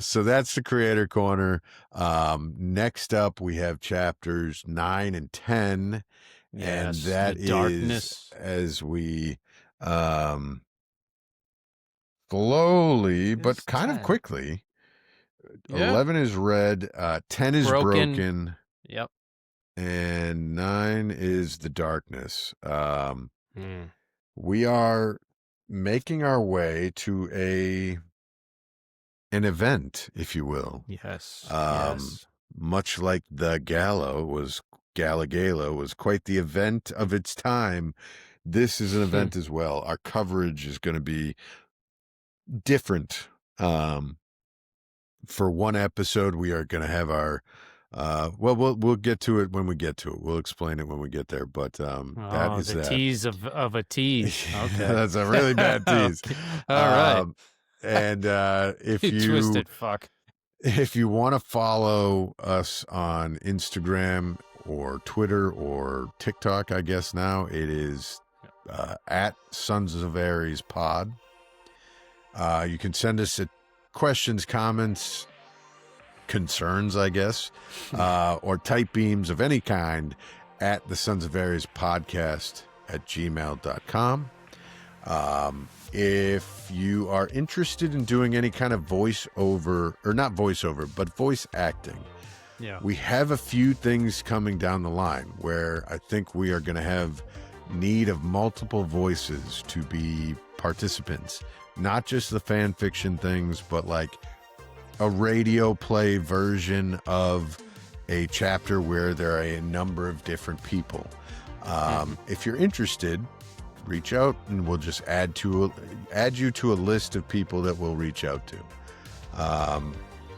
So that's the creator corner. Next up, we have chapters 9 and 10, and Yes, the that is darkness. as we slowly but Is kind of 10. quickly. Yeah, 11 is red, 10 is broken. broken, Yep. and 9 is the darkness. Mm. We are making our way to an event, if you will. Yes, Um, yes. much like the Gala was quite the event of its time. This is an event as well. Our coverage is going to be different. For one episode, we are going to have our we'll get to it when we get to it. We'll explain it when we get there. But that Oh, is the that. tease of a tease. Okay. That's a really bad tease. Okay. All right. And if You you twisted fuck. if you want to follow us on Instagram or Twitter or TikTok, I guess now it is at Sons of Aries Pod. You can send us a questions, comments, concerns, I guess, or type beams of any kind at the Sons of Ares podcast at gmail.com. If you are interested in doing any kind of voiceover, or not voiceover, but voice acting, we have a few things coming down the line where I think we are going to have need of multiple voices to be participants, not just the fan fiction things, but like a radio play version of a chapter where there are a number of different people. If you're interested, reach out and we'll just add you to a list of people that we'll reach out to.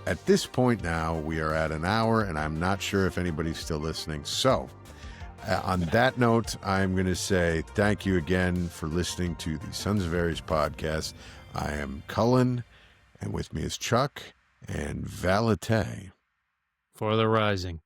At this point now, we are at an hour, and I'm not sure if anybody's still listening. So on that note, I'm going to say thank you again for listening to the Sons of Ares podcast. I am Cullen, and with me is Chuck and Valete. For the Rising.